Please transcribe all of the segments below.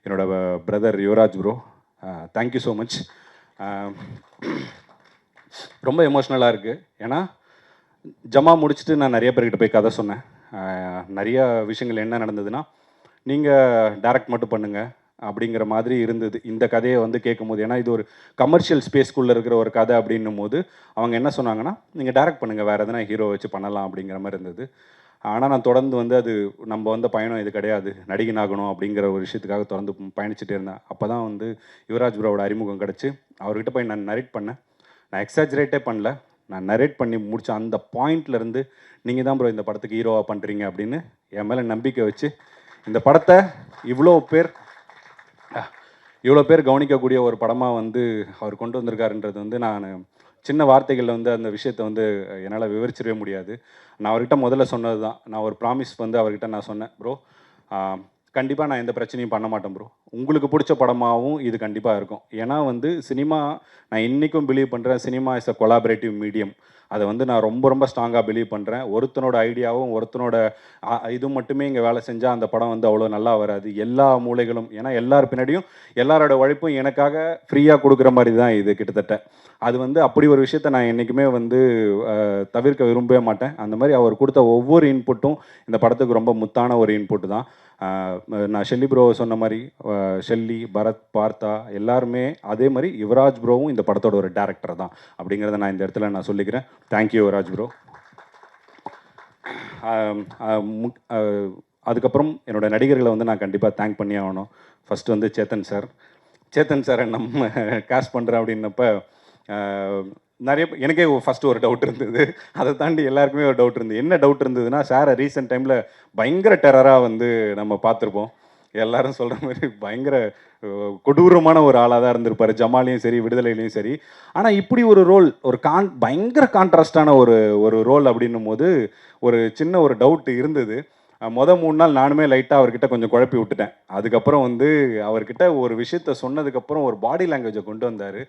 என்னோட brother Yuvaraj bro, thank you so much. ரொம்ப எமோஷ்னலாக இருக்குது. ஏன்னா ஜமா முடிச்சுட்டு நான் நிறைய பேர்கிட்ட போய் கதை சொன்னேன். நிறைய விஷயங்கள் என்ன நடந்ததுன்னா, நீங்கள் டைரக்ட் மட்டும் பண்ணுங்கள் அப்படிங்கிற மாதிரி இருந்தது இந்த கதையை வந்து கேட்கும்போது. ஏன்னா இது ஒரு கமர்ஷியல் ஸ்பேஸ்க்குள்ளே இருக்கிற ஒரு கதை அப்படின்னும் போது அவங்க என்ன சொன்னாங்கன்னா, நீங்கள் டைரக்ட் பண்ணுங்கள், வேறு எதனா ஹீரோ வச்சு பண்ணலாம் அப்படிங்கிற மாதிரி இருந்தது. ஆனால் நான் தொடர்ந்து வந்து அது நம்ம வந்த பயணம் இது கிடையாது, நடிகன் ஆகணும் அப்படிங்கிற ஒரு விஷயத்துக்காக தொடர்ந்து பயணிச்சுட்டே இருந்தேன். அப்போ தான் வந்து யுவராஜ் ப்ரோவோட அறிமுகம் கிடச்சி அவர்கிட்ட போய் நான் நரேட் பண்ணேன். நான் எக்ஸாஜரேட்டே பண்ணல, நான் நரேட் பண்ணி முடித்த அந்த பாயிண்ட்லேருந்து நீங்கள் தான் ப்ரோ இந்த படத்துக்கு ஹீரோவாக பண்ணுறீங்க அப்படின்னு என் மேலே நம்பிக்கை வச்சு இந்த படத்தை இவ்வளோ பேர் கவனிக்கக்கூடிய ஒரு படமாக வந்து அவர் கொண்டு வந்திருக்காருன்றது வந்து நான் சின்ன வார்த்தைகளில் வந்து அந்த விஷயத்தை வந்து என்னால் விவரிச்சிடவே முடியாது. நான் அவர்கிட்ட முதல்ல சொன்னது தான், நான் ஒரு ப்ராமிஸ் வந்து அவர்கிட்ட நான் சொன்னேன், ப்ரோ கண்டிப்பாக நான் எந்த பிரச்சனையும் பண்ண மாட்டேன் ப்ரோ, உங்களுக்கு பிடிச்ச படமாகவும் இது கண்டிப்பாக இருக்கும். ஏன்னா வந்து சினிமா, நான் இன்றைக்கும் பிலீவ் பண்ணுறேன், cinema is a collaborative medium. அதை வந்து நான் ரொம்ப ஸ்ட்ராங்காக பிலீவ் பண்ணுறேன். ஒருத்தனோட ஐடியாவும் ஒருத்தனோட இது மட்டுமே இங்கே வேலை செஞ்சால் அந்த படம் வந்து அவ்வளோ நல்லா வராது. எல்லா மூலைகளும், ஏன்னா எல்லார் பின்னாடியும் எல்லாரோட உழைப்பும் எனக்காக ஃப்ரீயாக கொடுக்குற மாதிரி தான் இது கிட்டத்தட்ட. அது வந்து அப்படி ஒரு விஷயத்தை நான் என்றைக்குமே வந்து தவிர்க்க விரும்பவே மாட்டேன். அந்த மாதிரி அவர் கொடுத்த ஒவ்வொரு இன்புட்டும் இந்த படத்துக்கு ரொம்ப முத்தான ஒரு இன்புட்டு தான். நான் ஷெல்லி ப்ரோ சொன்ன மாதிரி, ஷெல்லி, பரத், பார்த்தா எல்லாருமே அதே மாதிரி யுவராஜ் ப்ரோவும் இந்த படத்தோட ஒரு டேரக்டர் தான் அப்படிங்கிறத நான் இந்த இடத்துல நான் சொல்லிக்கிறேன். Thank you Yuvaraj bro. அதுக்கப்புறம் என்னோடய நடிகர்களை வந்து நான் கண்டிப்பாக தேங்க் பண்ணி ஆகணும். ஃபஸ்ட்டு வந்து சேத்தன் சாரை நம்ம காஸ்ட் பண்ணுறேன் அப்படின்னப்ப நிறைய எனக்கே ஃபஸ்ட்டு ஒரு டவுட் இருந்தது. அதை தாண்டி எல்லாருக்குமே ஒரு டவுட் இருந்தது. என்ன டவுட் இருந்ததுன்னா, சாரை ரீசெண்ட் டைமில் பயங்கர டெரராக வந்து நம்ம பார்த்துருப்போம். எல்லாரும் சொல்கிற மாதிரி பயங்கர கொடூரமான ஒரு ஆளாக தான் இருந்திருப்பார், ஜமாலையும் சரி விடுதலையிலையும் சரி. ஆனால் இப்படி ஒரு ரோல், ஒரு பயங்கர கான்ட்ராஸ்டான ஒரு ரோல் அப்படின்னும் போது ஒரு சின்ன ஒரு டவுட் இருந்தது. 3 நாள் நானுமே லைட்டாக அவர்கிட்ட கொஞ்சம் குழப்பி விட்டுட்டேன். அதுக்கப்புறம் வந்து அவர்கிட்ட ஒரு விஷயத்த சொன்னதுக்கப்புறம் ஒரு பாடி லாங்குவேஜை கொண்டு வந்தார்.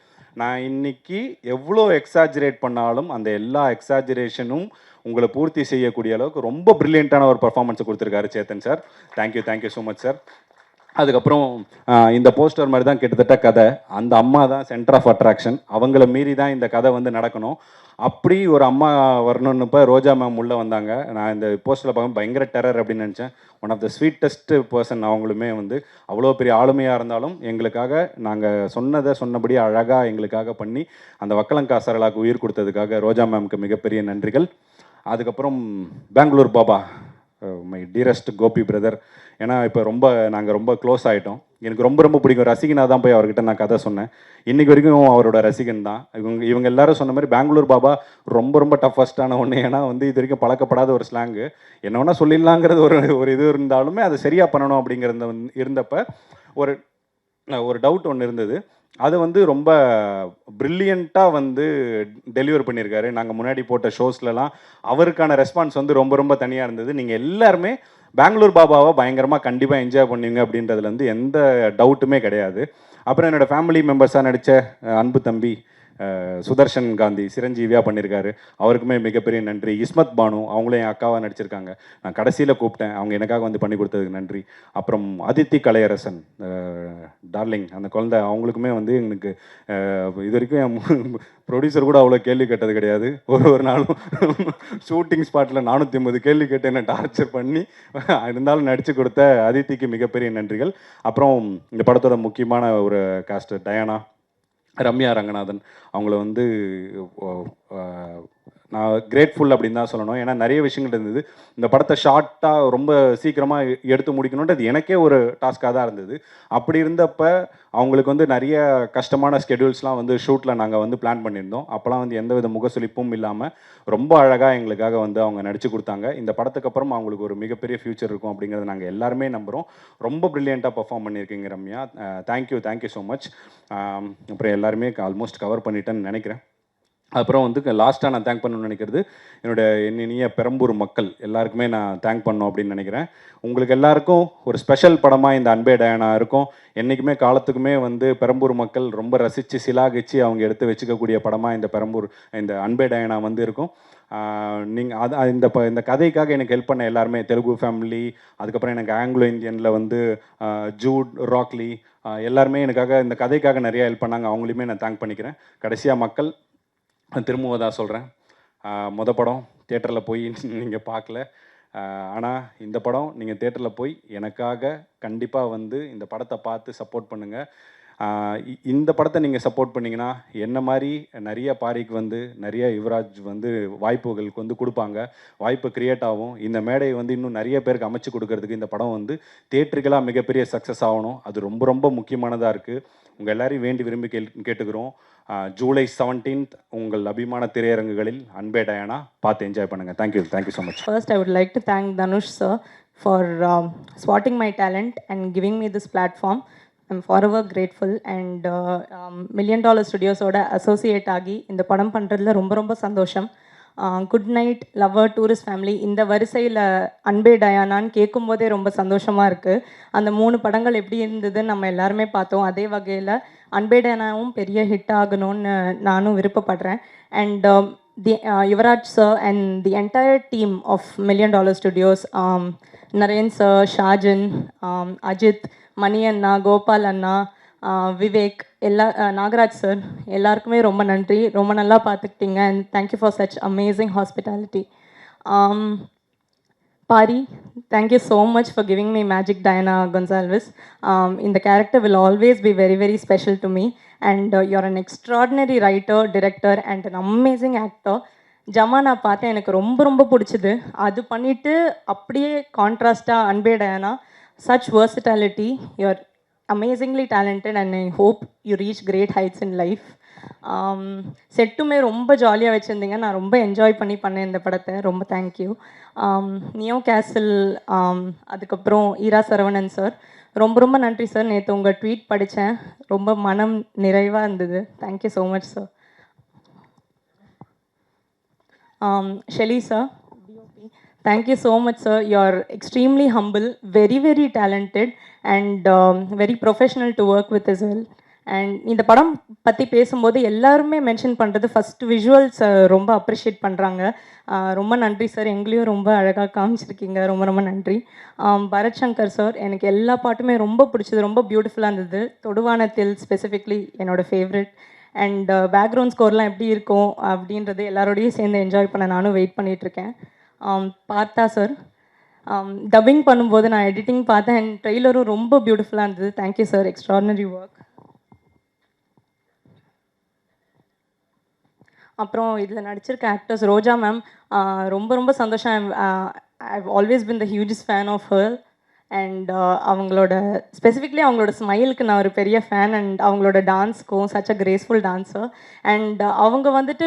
நான் இன்னைக்கு எவ்வளோ எக்ஸாஜரேட் பண்ணாலும் அந்த எல்லா எக்ஸாஜரேஷனும் உங்களை பூர்த்தி செய்யக்கூடிய அளவுக்கு ரொம்ப ப்ரில்லியண்ட்டான ஒரு பர்ஃபார்மன்ஸை கொடுத்துருக்காரு Chetan sir. Thank you so much sir. அதுக்கப்புறம் இந்த போஸ்டர் மாதிரி தான் கிட்டத்தட்ட கதை. அந்த அம்மா தான் சென்டர் ஆஃப் அட்ராக்ஷன். அவங்கள மீறி தான் இந்த கதை வந்து நடக்கணும். அப்படி ஒரு அம்மா வரணுன்னப்போ ரோஜா மேம் உள்ளே வந்தாங்க. நான் இந்த போஸ்டரில் பார்க்க பயங்கர டெரர் அப்படின்னு நினச்சேன். One of the sweetest person. அவங்களுமே வந்து அவ்வளோ பெரிய ஆளுமையாக இருந்தாலும் எங்களுக்காக நாங்கள் சொன்னபடி அழகாக எங்களுக்காக பண்ணி அந்த வக்கலங்கா சரளாக்கு உயிர் கொடுத்ததுக்காக ரோஜா மேம்க்கு மிகப்பெரிய நன்றிகள். அதுக்கப்புறம் Bangalore Baba, my dearest Gopi brother. ஏன்னா இப்போ நாங்கள் ரொம்ப க்ளோஸ் ஆகிட்டோம். எனக்கு ரொம்ப பிடிக்கும். ரசிகனாக தான் போய் அவர்கிட்ட நான் கதை சொன்னேன். இன்றைக்கி வரைக்கும் அவரோட ரசிகன் தான். இவங்க எல்லாரும் சொன்ன மாதிரி பெங்களூர் பாபா ரொம்ப டஃபஸ்ட்டான ஒன்று. ஏன்னா வந்து இது வரைக்கும் பழக்கப்படாத ஒரு ஸ்லாங்கு. என்ன வேணால் சொல்லிடலாங்கிறது ஒரு இது இருந்தாலுமே அதை சரியாக பண்ணணும் அப்படிங்கிறது இருந்தப்போ ஒரு டவுட் ஒன்று இருந்தது. அது வந்து ரொம்ப ப்ரில்லியண்ட்டாக வந்து டெலிவர் பண்ணியிருக்காரு. நாங்கள் முன்னாடி போட்ட ஷோஸ்லலாம் அவருக்கான ரெஸ்பான்ஸ் வந்து ரொம்ப தனியாக இருந்தது. நீங்கள் எல்லாருமே பெங்களூர் பாபாவை பயங்கரமாக கண்டிப்பாக என்ஜாய் பண்ணுவீங்க அப்படின்றதுல வந்து எந்த டவுட்டுமே கிடையாது. அப்புறம் என்னோடய ஃபேமிலி மெம்பர்ஸாக நடித்த அன்பு தம்பி சுதர்ஷன் காந்தி சிரஞ்சீவியாக பண்ணியிருக்காரு. அவருக்குமே மிகப்பெரிய நன்றி. இஸ்மத் பானு, அவங்களும் என் அக்காவாக நடிச்சிருக்காங்க. நான் கடைசியில் கூப்பிட்டேன், அவங்க எனக்காக வந்து பண்ணி கொடுத்ததுக்கு நன்றி. அப்புறம் அதித்தி கலையரசன், டார்லிங், அந்த குழந்தை, அவங்களுக்குமே வந்து எனக்கு இது வரைக்கும் என் ப்ரொடியூசர் கூட அவ்வளோ கேள்வி கேட்டது கிடையாது. ஒரு நாளும் ஷூட்டிங் ஸ்பாட்டில் 450 கேள்வி கேட்டு என்னை டார்ச்சர் பண்ணி இருந்தாலும் நடித்து கொடுத்த அதித்திக்கு மிகப்பெரிய நன்றிகள். அப்புறம் இந்த படத்தோட முக்கியமான ஒரு காஸ்ட் டயானா, ரம்யா ரங்கநாதன், அவங்கள வந்து நான் கிரேட்ஃபுல் அப்படின்னு தான் சொல்லணும். ஏன்னா நிறைய விஷயங்கள் இருந்தது. இந்த படத்தை ஷார்ட்டாக ரொம்ப சீக்கிரமாக எடுத்து முடிக்கணுன்றது எனக்கே ஒரு டாஸ்க்காக தான் இருந்தது. அப்படி இருந்தப்போ அவங்களுக்கு வந்து நிறைய கஷ்டமான ஸ்கெடியூல்ஸ்லாம் வந்து ஷூட்டில் நாங்கள் வந்து பிளான் பண்ணியிருந்தோம். அப்போலாம் வந்து எந்தவித முகசுளிப்பும் இல்லாமல் ரொம்ப அழகாக எங்களுக்காக வந்து அவங்க நடித்து கொடுத்தாங்க. இந்த படத்துக்கு அப்புறம் அவங்களுக்கு ஒரு மிகப்பெரிய ஃப்யூச்சர் இருக்கும் அப்படிங்கிறத நாங்கள் எல்லாருமே நம்புகிறோம். ரொம்ப ப்ரில்லியண்ட்டாக பர்ஃபார்ம் பண்ணியிருக்கீங்க ரம்யா. Thank you so much. அப்புறம் எல்லாருமே ஆல்மோஸ்ட் கவர் பண்ணிட்டேன்னு நினைக்கிறேன். அப்புறம் வந்து லாஸ்ட்டாக நான் தேங்க் பண்ணணும்னு நினைக்கிறது என்னோடய இனிய பெரம்பூர் மக்கள் எல்லாருக்குமே நான் தேங்க் பண்ணணும் அப்படின்னு நினைக்கிறேன். உங்களுக்கு எல்லாருக்கும் ஒரு ஸ்பெஷல் படமாக இந்த அன்பே டயானா இருக்கும். என்றைக்குமே காலத்துக்குமே வந்து பெரம்பூர் மக்கள் ரொம்ப ரசித்து சிலாகிச்சு அவங்க எடுத்து வச்சுக்கக்கூடிய படமாக இந்த அன்பே டயானா வந்து இருக்கும். நீங்கள் இந்த கதைக்காக எனக்கு ஹெல்ப் பண்ண எல்லாருமே, தெலுங்கு ஃபேமிலி, அதுக்கப்புறம் எனக்கு ஆங்கிலோ இந்தியனில் வந்து ஜூட், ராக்லி, எல்லாருமே எனக்காக இந்த கதைக்காக நிறையா ஹெல்ப் பண்ணாங்க. அவங்களையுமே நான் தேங்க் பண்ணிக்கிறேன். கடைசியாக மக்கள், திரும்பவும் தான் சொல்கிறேன், படம் தியேட்டரில் போய் நீங்கள் பார்க்கல, ஆனால் இந்த படம் நீங்கள் தியேட்டரில் போய் எனக்காக கண்டிப்பாக வந்து இந்த படத்தை பார்த்து சப்போர்ட் பண்ணுங்கள். இந்த படத்தை நீங்கள் சப்போர்ட் பண்ணிங்கன்னா என்ன மாதிரி நிறைய பாரிக்கு வந்து நிறைய யுவராஜ் வந்து வாய்ப்புகளுக்கு வந்து கொடுப்பாங்க, வாய்ப்பு க்ரியேட் ஆகும். இந்த மேடையை வந்து இன்னும் நிறைய பேருக்கு அமைச்சு கொடுக்கறதுக்கு இந்த படம் வந்து தியேட்டருக்கெல்லாம் மிகப்பெரிய சக்ஸஸ் ஆகணும். அது ரொம்ப ரொம்ப முக்கியமானதாக இருக்குது. உங்கள் எல்லாரையும் வேண்டி விரும்பி கேட்டுக்கிறோம். ஜூலை 17th உங்கள் அபிமான திரையரங்குகளில் அன்பே டயானா பார்த்து என்ஜாய் பண்ணுங்கள். Thank you so much. First, I would like to thank Dhanush sir for spotting my talent and giving me this platform. I'm forever grateful. And $1 Million Studios ஓட அசோசியேட் ஆகி இந்த படம் பண்ணுறதுல ரொம்ப ரொம்ப சந்தோஷம். Good night, lover, tourist family, இந்த வரிசையில் அன்பே டயானான்னு கேட்கும்போதே ரொம்ப சந்தோஷமாக இருக்குது. அந்த 3 படங்கள் எப்படி இருந்ததுன்னு நம்ம எல்லாருமே பார்த்தோம். அதே வகையில் அன்பே டயானாவும் பெரிய ஹிட் ஆகணும்னு நானும் விருப்பப்படுறேன். And Yuvraj sir and the entire team of $1 Million Studios, Naren sir, Shajan, Ajith, Mani அண்ணா, கோபால் அண்ணா, விவேக், நாகராஜ் சார், எல்லாருக்குமே ரொம்ப நன்றி. ரொம்ப நல்லா பார்த்துக்கிட்டீங்க. And thank you for such amazing hospitality. Pari, thank you so much for giving me Magic Diana Gonzalez. In the character will always be very, very special to me. And you're an extraordinary writer, director, and an amazing actor. ஜமா நான் பார்த்தேன், எனக்கு ரொம்ப ரொம்ப பிடிச்சிது. அது பண்ணிவிட்டு அப்படியே கான்ட்ராஸ்டாக அன்பே Diana, such versatility. You're amazingly talented and I hope you reach great heights in life. செட்டுமே ரொம்ப ஜாலியாக வச்சுருந்தீங்க. நான் ரொம்ப என்ஜாய் பண்ணேன் இந்த படத்தை. ரொம்ப தேங்க்யூ. நியோ கேசல், அதுக்கப்புறம் ஈரா சரவணன் சார், ரொம்ப ரொம்ப நன்றி சார். நேற்று உங்கள் ட்வீட் படித்தேன், ரொம்ப மனம் நிறைவாக இருந்தது. Thank you so much sir. Shelly sir, thank you so much sir. You're extremely humble, very very talented and very professional to work with as well. And இந்த படம் பற்றி பேசும்போது எல்லாருமே மென்ஷன் பண்ணுறது ஃபஸ்ட் விஷுவல்ஸ் ரொம்ப அப்ரிஷியேட் பண்ணுறாங்க. ரொம்ப நன்றி சார், எங்களையும் ரொம்ப அழகாக காமிச்சிருக்கீங்க. ரொம்ப ரொம்ப நன்றி. பரத் சங்கர் சார், எனக்கு எல்லா பாட்டுமே ரொம்ப பிடிச்சது, ரொம்ப பியூட்டிஃபுல்லாக இருந்தது. தொடுவானத்தில் ஸ்பெசிஃபிக்லி என்னோடய ஃபேவரட். அண்ட் பேக்ரவுண்ட் ஸ்கோர்லாம் எப்படி இருக்கும் அப்படின்றது எல்லாரோடையும் சேர்ந்து என்ஜாய் பண்ண நானும் வெயிட் பண்ணிகிட்ருக்கேன். பார்த்தா சார், டப்பிங் பண்ணும்போது நான் எடிட்டிங் பார்த்தேன் அண்ட் ட்ரெய்லரும் ரொம்ப பியூட்டிஃபுல்லாக இருந்தது. Thank you sir, extraordinary work. அப்புறம் இதில் நடிச்சிருக்க ஆக்டர்ஸ், ரோஜா மேம், ரொம்ப ரொம்ப சந்தோஷம். I've always been the hugest fan of her. And அவங்களோட ஸ்பெசிஃபிக்லி அவங்களோட ஸ்மைலுக்கு நான் ஒரு பெரிய ஃபேன். அண்ட் அவங்களோட டான்ஸ்க்கும் such a graceful dancer. And அவங்க வந்துட்டு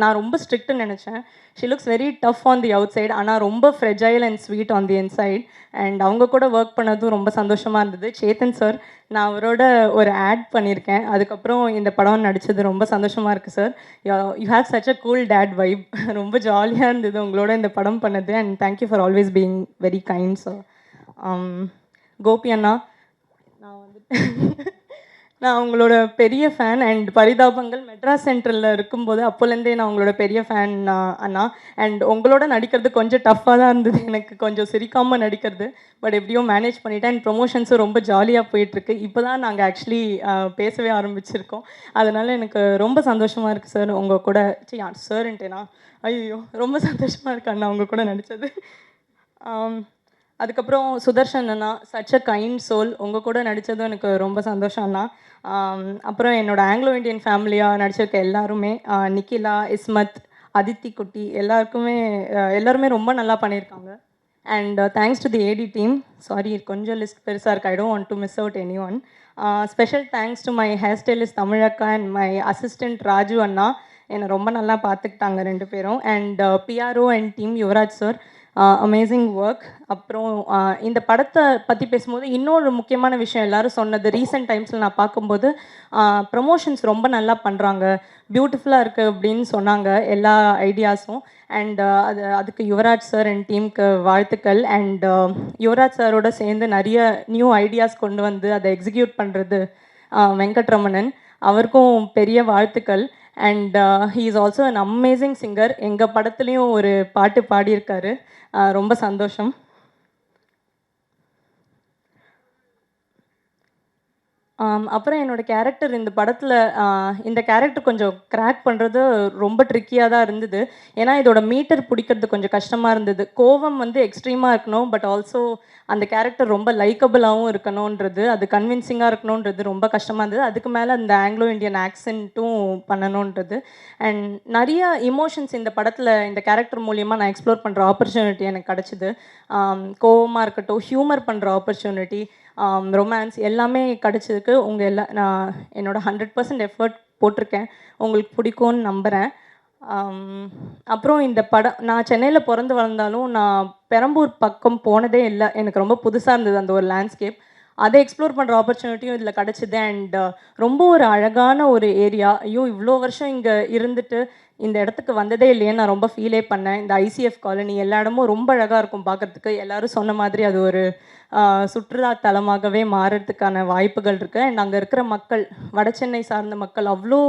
நான் ரொம்ப ஸ்ட்ரிக்ட்னு நினச்சேன். She looks very tough on the outside, ஆனால் ரொம்ப fragile and sweet on the inside. And அவங்க கூட ஒர்க் பண்ணதும் ரொம்ப சந்தோஷமாக இருந்தது. சேத்தன் சார், நான் அவரோட ஒரு ஆட் பண்ணியிருக்கேன், அதுக்கப்புறம் இந்த படம் நடித்தது ரொம்ப சந்தோஷமாக இருக்குது sir. You have such a cool dad vibe. ரொம்ப ஜாலியாக இருந்தது உங்களோட இந்த படம் பண்ணது. And thank you for always being very kind sir. Gopi அண்ணா, நான் உங்களோட பெரிய ஃபேன். அண்ட் பரிதாபங்கள் மெட்ராஸ் சென்ட்ரலில் இருக்கும்போது அப்போலேருந்தே நான் உங்களோட பெரிய ஃபேன் அண்ணா. அண்ட் உங்களோட நடிக்கிறது கொஞ்சம் டஃப்பாக தான் இருந்தது, எனக்கு கொஞ்சம் சிரிக்காமல் நடிக்கிறது. பட் எப்படியோ மேனேஜ் பண்ணிவிட்டேன். அண்ட் ப்ரொமோஷன்ஸும் ரொம்ப ஜாலியாக போயிட்டுருக்கு. இப்போ தான் நாங்கள் ஆக்சுவலி பேசவே ஆரம்பிச்சிருக்கோம். அதனால் எனக்கு ரொம்ப சந்தோஷமாக இருக்குது சார் உங்கள் கூட. சார்ன்ட்டேனா, ஐயோ ரொம்ப சந்தோஷமாக இருக்கு அண்ணா உங்கள் கூட நடித்தது. அதுக்கப்புறம் சுதர்ஷன் அண்ணா, சச் அ கைண்ட் சோல், உங்கள் கூட நடித்ததும் எனக்கு ரொம்ப சந்தோஷம் அண்ணா. அப்புறம் என்னோடய ஆங்கிலோ இண்டியன் ஃபேமிலியாக நடிச்சிருக்க எல்லாருமே, நிக்கிலா, இஸ்மத், அதித்தி குட்டி, எல்லாருமே ரொம்ப நல்லா பண்ணியிருக்காங்க. And thanks to the AD team. Sorry, கொஞ்சம் லிஸ்ட் பெருசாக இருக்குது, I don't want to miss out anyone. Special thanks to my hair stylist தமிழக்கா அண்ட் மை அசிஸ்டண்ட் ராஜு அண்ணா. என்னை ரொம்ப நல்லா பார்த்துக்கிட்டாங்க 2 பேரும். And PRO and team Yuvraj sir, amazing work. அப்புறம் இந்த படத்தை பற்றி பேசும்போது இன்னொரு முக்கியமான விஷயம் எல்லாரும் சொன்னது, ரீசெண்ட் டைம்ஸில் நான் பார்க்கும்போது ப்ரமோஷன்ஸ் ரொம்ப நல்லா பண்ணுறாங்க, பியூட்டிஃபுல்லாக இருக்குது அப்படின்னு சொன்னாங்க எல்லா ஐடியாஸும். அண்ட் அதுக்கு யுவராஜ் சார் அண்ட் டீமுக்கு வாழ்த்துக்கள். அண்ட் யுவராஜ் சாரோட சேர்ந்து நிறைய நியூ ஐடியாஸ் கொண்டு வந்து அதை எக்ஸிக்யூட் பண்ணுறது வெங்கட்ரமணன், அவருக்கும் பெரிய வாழ்த்துக்கள். And he is also an amazing singer. எங்கள் படத்துலேயும் ஒரு பாட்டு பாடியிருக்காரு. ரொம்ப சந்தோஷம். அப்புறம் என்னோட கேரக்டர் இந்த படத்தில் இந்த கேரக்டர் கொஞ்சம் கிராக் பண்ணுறது ரொம்ப ட்ரிக்கியாக தான் இருந்தது. ஏன்னா இதோட மீட்டர் பிடிக்கிறது கொஞ்சம் கஷ்டமாக இருந்தது. கோவம் வந்து எக்ஸ்ட்ரீமாக இருக்கணும், பட் ஆல்சோ அந்த கேரக்டர் ரொம்ப லைக்கபிளாகவும் இருக்கணுன்றது, அது கன்வின்சிங்காக இருக்கணுன்றது ரொம்ப கஷ்டமாக இருந்தது. அதுக்கு மேலே அந்த ஆங்கிலோ இண்டியன் ஆக்சென்ட்டும் பண்ணணுன்றது. அண்ட் நிறைய இமோஷன்ஸ் இந்த படத்தில் இந்த கேரக்டர் மூலியமாக நான் எக்ஸ்ப்ளோர் பண்ணுற ஆப்பர்ச்சுனிட்டி எனக்கு கிடச்சிது. கோவமாக இருக்கட்டும், ஹியூமர் பண்ணுற ஆப்பர்ச்சுனிட்டி, ரொமான்ஸ் எல்லாமே கிடச்சதுக்கு நான் என்னோடய 100% எஃபர்ட் போட்டிருக்கேன். உங்களுக்கு பிடிக்கும்னு நம்புகிறேன். அப்புறம் இந்த படம், நான் சென்னையில் பிறந்து வளர்ந்தாலும் நான் பெரம்பூர் பக்கம் போனதே இல்லை. எனக்கு ரொம்ப புதுசாக இருந்தது அந்த ஒரு லேண்ட்ஸ்கேப். அதை எக்ஸ்ப்ளோர் பண்ணுற ஆப்பர்ச்சுனிட்டியும் இதில் கிடச்சிது. அண்ட் ரொம்ப ஒரு அழகான ஒரு ஏரியா. ஐயோ, இவ்வளோ வருஷம் இங்கே இருந்துட்டு இந்த இடத்துக்கு வந்ததே இல்லையேன்னு நான் ரொம்ப ஃபீலே பண்ணேன். இந்த ஐசிஎஃப் காலனி எல்லா இடமும் ரொம்ப அழகாக இருக்கும் பார்க்குறதுக்கு. எல்லோரும் சொன்ன மாதிரி அது ஒரு சுற்றுலா தலமாகவே மாறுறதுக்கான வாய்ப்புகள் இருக்குது. அண்ட் அங்கே இருக்கிற மக்கள், வட சென்னை சார்ந்த மக்கள் அவ்வளோ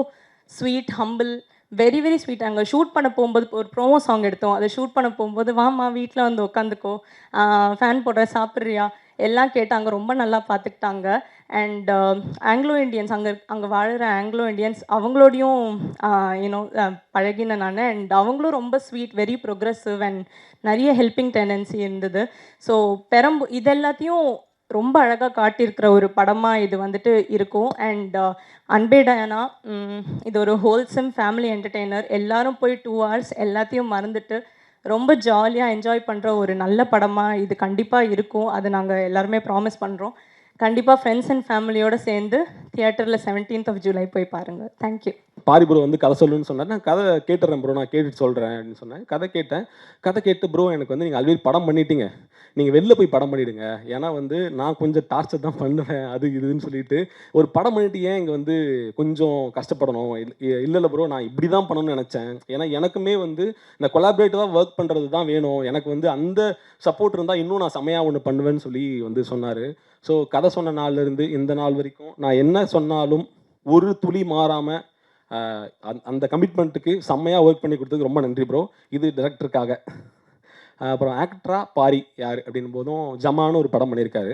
sweet, humble, very very sweet. அங்கே ஷூட் பண்ண போகும்போது ஒரு ப்ரோமோ சாங் எடுத்தோம். அதை ஷூட் பண்ண போகும்போது, வாமா வீட்டில் வந்து உட்காந்துக்கோ, ஃபேன் போடுற, சாப்பிட்றியா எல்லாம் கேட்டாங்க. ரொம்ப நல்லா பார்த்துக்கிட்டாங்க. அண்ட் ஆங்கிலோ இண்டியன்ஸ், அங்கே வாழ்கிற ஆங்கிலோ இண்டியன்ஸ் அவங்களோடையும் யூனோ பழகினேன் நான். அண்ட் அவங்களும் ரொம்ப ஸ்வீட், வெரி ப்ரோக்ரெசிவ் அண்ட் நிறைய ஹெல்பிங் டெண்டன்சி இருந்தது. ஸோ இது எல்லாத்தையும் ரொம்ப அழகாக காட்டியிருக்கிற ஒரு படமாக இது வந்துட்டு இருக்கும். அண்ட் அன்பே டயானா இது ஒரு ஹோல்சம் ஃபேமிலி என்டர்டெய்னர். எல்லாரும் போய் 2 hours எல்லாத்தையும் மறந்துட்டு ரொம்ப ஜாலியாக என்ஜாய் பண்ணுற ஒரு நல்ல படமாக இது கண்டிப்பாக இருக்கும். அதை நாங்கள் எல்லாருமே ப்ராமிஸ் பண்ணுறோம். கண்டிப்பாக ஃப்ரெண்ட்ஸ் அண்ட் ஃபேமிலியோடு சேர்ந்து தியேட்டரில் 17th of July போய் பாருங்கள். தேங்க்யூ. பாரி ப்ரோ வந்து கதை சொல்லுன்னு சொன்னார். நான் கதை கேட்டுறேன் ப்ரோ, நான் கேட்டுட்டு சொல்கிறேன் அப்படின்னு சொன்னேன். கதை கேட்டேன். கதை கேட்டு ப்ரோ எனக்கு வந்து நீங்கள் ஆல்ரெடி படம் பண்ணிட்டீங்க, நீங்கள் வெளில போய் படம் பண்ணிவிடுங்க, ஏன்னா வந்து நான் கொஞ்சம் டார்ச்சர் தான் பண்ணுவேன் அது இதுன்னு சொல்லிட்டு, ஒரு படம் பண்ணிட்டு ஏன் இங்கே வந்து கொஞ்சம் கஷ்டப்படணும். இல்லை ப்ரோ, நான் இப்படி தான் பண்ணணும்னு நினச்சேன். ஏன்னா எனக்குமே வந்து இந்த கொலாபரேட்டிவாக ஒர்க் பண்ணுறது தான் வேணும், எனக்கு வந்து அந்த சப்போர்ட் இருந்தால் இன்னும் நான் செமையாக ஒன்று பண்ணுவேன்னு சொல்லி வந்து சொன்னார். ஸோ கதை சொன்ன நாள்லேருந்து இந்த நாள் வரைக்கும் நான் என்ன சொன்னாலும் ஒரு துளி மாறாமல் அந்த கமிட்மெண்ட்டுக்கு செம்மையாக ஒர்க் பண்ணி கொடுத்ததுக்கு ரொம்ப நன்றி ப்ரோ. இது டைரக்டருக்காக. அப்புறம் ஆக்டராக பாரி யார் அப்படின் போதும் ஜமான்னு ஒரு படம் பண்ணியிருக்காரு.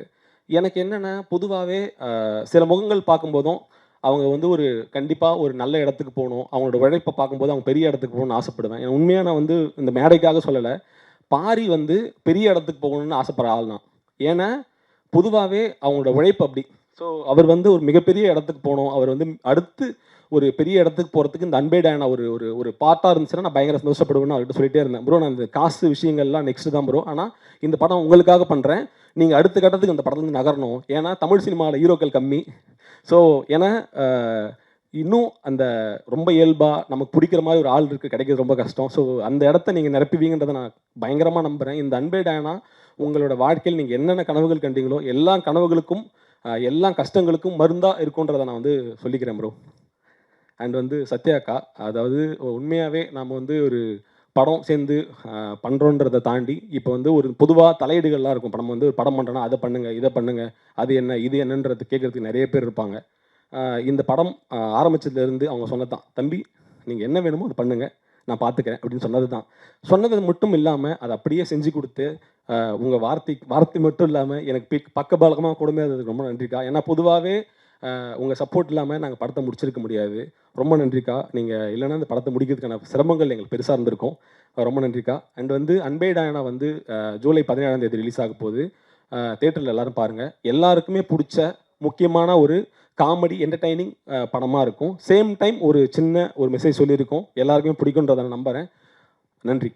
எனக்கு என்னென்னா, பொதுவாகவே சில முகங்கள் பார்க்கும்போதும் அவங்க வந்து ஒரு கண்டிப்பாக ஒரு நல்ல இடத்துக்கு போகணும், அவங்களோட உழைப்பை பார்க்கும்போது அவங்க பெரிய இடத்துக்கு போகணும்னு ஆசைப்படுவேன். ஏன்னா உண்மையாக நான் வந்து இந்த மேடைக்காக சொல்லலை, பாரி வந்து பெரிய இடத்துக்கு போகணும்னு ஆசைப்படுற ஆள் தான். ஏன்னா பொதுவாகவே அவங்களோட உழைப்பு அப்படி. ஸோ அவர் வந்து ஒரு மிகப்பெரிய இடத்துக்கு போகணும், அவர் வந்து அடுத்து ஒரு பெரிய இடத்துக்கு போகிறதுக்கு இந்த அன்பே டயானா ஒரு ஒரு ஒரு பார்ட்டாக இருந்துச்சுன்னா நான் பயங்கர சந்தோஷப்படுவேன்னு அவர்கிட்ட சொல்லிட்டே இருந்தேன். ப்ரோ, நான் இந்த காசு விஷயங்கள்லாம் நெக்ஸ்ட் தான் ப்ரோ, ஆனால் இந்த படம் உங்களுக்காக பண்ணுறேன், நீங்கள் அடுத்த கட்டத்துக்கு இந்த படத்துலேருந்து நகரணும். ஏன்னா தமிழ் சினிமாவில் ஹீரோக்கள் கம்மி. ஸோ ஏன்னா இன்னும் அந்த ரொம்ப இயல்பாக நமக்கு பிடிக்கிற மாதிரி ஒரு ஆள் இருக்குது கிடைக்கிறது ரொம்ப கஷ்டம். ஸோ அந்த இடத்த நீங்கள் நிரப்புவீங்கன்றதை நான் பயங்கரமாக நம்புகிறேன். இந்த அன்பே டயானா உங்களோட வாழ்க்கையில் நீங்கள் என்னென்ன கனவுகள் கண்டீங்களோ எல்லா கனவுகளுக்கும் எல்லா கஷ்டங்களுக்கும் மருந்தாக இருக்குன்றதை நான் வந்து சொல்லிக்கிறேன் ப்ரோ. அண்ட் வந்து சத்யாக்கா, அதாவது உண்மையாகவே நாம் வந்து ஒரு படம் சேர்ந்து பண்ணுறோன்றதை தாண்டி இப்போ வந்து ஒரு பொதுவாக தலையீடுகள்லாம் இருக்கும். இப்போ நம்ம வந்து ஒரு படம் பண்ணுறோன்னா அதை பண்ணுங்கள், இதை பண்ணுங்கள், அது என்ன இது என்னன்றது கேட்குறதுக்கு நிறைய பேர் இருப்பாங்க. இந்த படம் ஆரம்பித்ததுலேருந்து அவங்க சொன்னதான், தம்பி நீங்கள் என்ன வேணுமோ அது பண்ணுங்கள், நான் பார்த்துக்கிறேன் அப்படின்னு சொன்னது தான். சொன்னது மட்டும் இல்லாமல் அதை அப்படியே செஞ்சு கொடுத்து உங்கள் வார்த்தை மட்டும் இல்லாமல் எனக்கு பக்கபலமாக கூடமே அதுக்கு ரொம்ப நன்றிக்கா. ஏன்னா பொதுவாகவே உங்கள் சப்போர்ட் இல்லாமல் நாங்கள் படத்தை முடிச்சிருக்க முடியாது. ரொம்ப நன்றிக்கா. நீங்கள் இல்லைன்னா இந்த படத்தை முடிக்கிறதுக்கான சிரமங்கள் எங்களுக்கு பெருசாக இருந்திருக்கும். ரொம்ப நன்றிக்கா. அண்ட் வந்து அன்பே டயானா வந்து ஜூலை 17 ரிலீஸ் ஆக போகுது. தேட்டரில் எல்லோரும் பாருங்கள். எல்லாருக்குமே பிடிச்ச முக்கியமான ஒரு காமெடி என்டர்டைனிங் படமாக இருக்கும். சேம் டைம் ஒரு சின்ன ஒரு மெசேஜ் சொல்லியிருக்கோம், எல்லாருக்குமே பிடிக்குன்றதை நான் நம்புகிறேன். நன்றி.